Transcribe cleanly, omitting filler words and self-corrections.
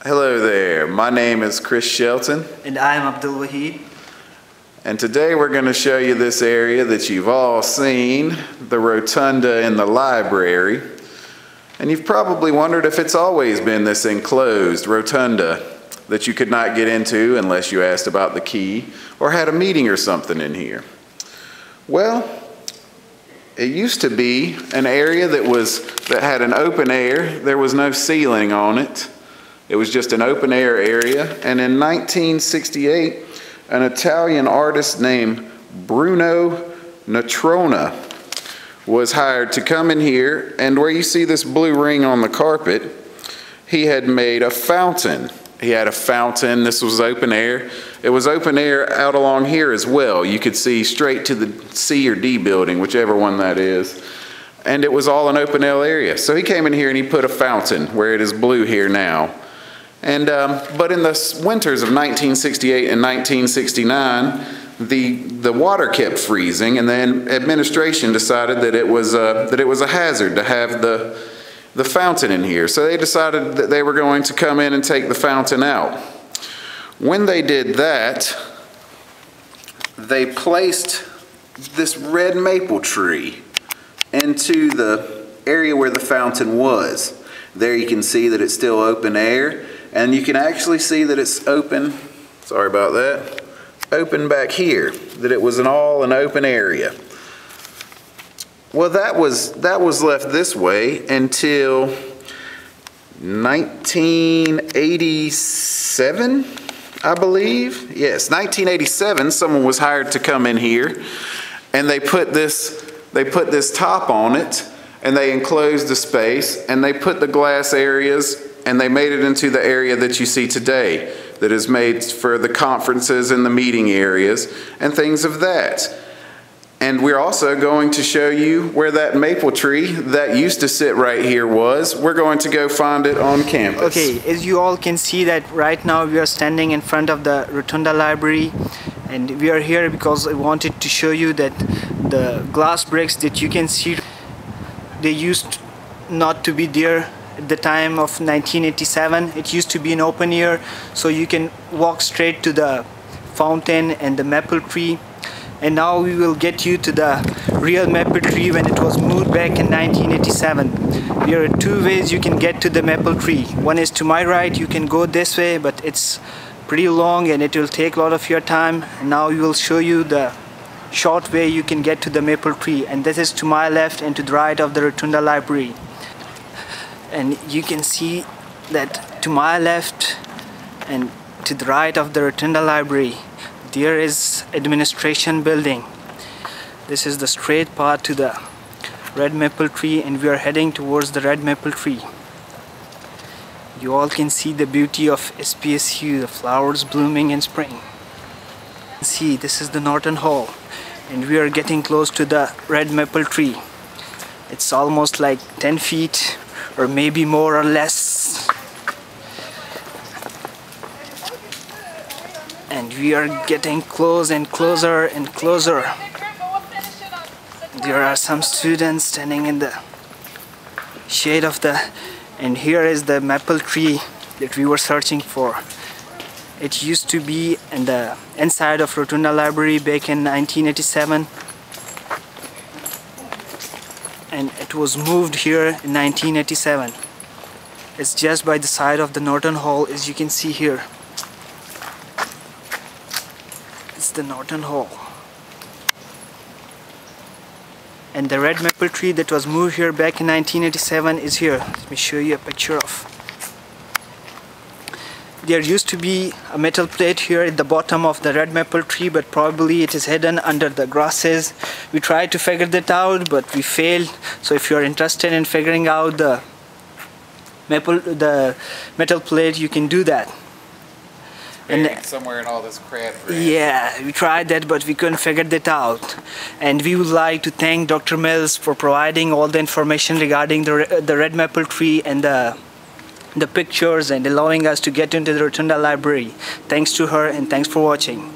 Hello there, my name is Chris Shelton. And I'm Abdul Wahid. And today we're going to show you this area that you've all seen, the rotunda in the library. And you've probably wondered if it's always been this enclosed rotunda that you could not get into unless you asked about the key or had a meeting or something in here. Well, it used to be an area that had an open air. There was no ceiling on it. It was just an open air area. And in 1968, an Italian artist named Bruno Natrona was hired to come in here, and where you see this blue ring on the carpet, he had made a fountain. He had a fountain. This was open air. It was open air out along here as well. You could see straight to the C or D building, whichever one that is. And it was all an open air area. So he came in here and he put a fountain where it is blue here now. And but in the winters of 1968 and 1969, the water kept freezing, and then administration decided that it was a hazard to have the fountain in here. So they decided that they were going to come in and take the fountain out. When they did that, they placed this red maple tree into the area where the fountain was. There you can see that it's still open air, and you can actually see that it's open, sorry about that, open back here, that it was all an open area. Well, that was left this way until 1987, I believe. Yes, 1987, someone was hired to come in here, and they put this top on it, and they enclosed the space, and they put the glass areas, and they made it into the area that you see today, that is made for the conferences and the meeting areas and things of that. And we're also going to show you where that maple tree that used to sit right here was. We're going to go find it on campus. Okay, as you all can see that right now we are standing in front of the Rotunda Library, and we are here because I wanted to show you that the glass bricks that you can see, they used not to be there at the time of 1987. It used to be an open air, so you can walk straight to the fountain and the maple tree. And now we will get you to the real maple tree when it was moved back in 1987. There are two ways you can get to the maple tree. One is to my right, you can go this way, but it's pretty long and it will take a lot of your time. And now we will show you the short way you can get to the maple tree, and this is to my left and to the right of the Rotunda Library. And you can see that to my left and to the right of the Rotunda Library, there is administration building. This is the straight path to the red maple tree, and we are heading towards the red maple tree. You all can see the beauty of SPSU, the flowers blooming in spring. See, this is the Norton Hall, and we are getting close to the red maple tree. It's almost like 10 feet or maybe more or less. And we are getting close and closer and closer. There are some students standing in the shade of and here is the maple tree that we were searching for. It used to be in the inside of Rotunda Library back in 1987, and it was moved here in 1987. It's just by the side of the Norton Hall, as you can see here. It's the Norton Hall. And the red maple tree that was moved here back in 1987 is here. Let me show you a picture of. There used to be a metal plate here at the bottom of the red maple tree, but probably it is hidden under the grasses. We tried to figure that out, but we failed. So if you are interested in figuring out the metal plate, you can do that. And somewhere in all this crap. Yeah, we tried that, but we couldn't figure that out. And we would like to thank Dr. Mills for providing all the information regarding the red maple tree and the pictures, and allowing us to get into the Rotunda Library. Thanks to her, and thanks for watching.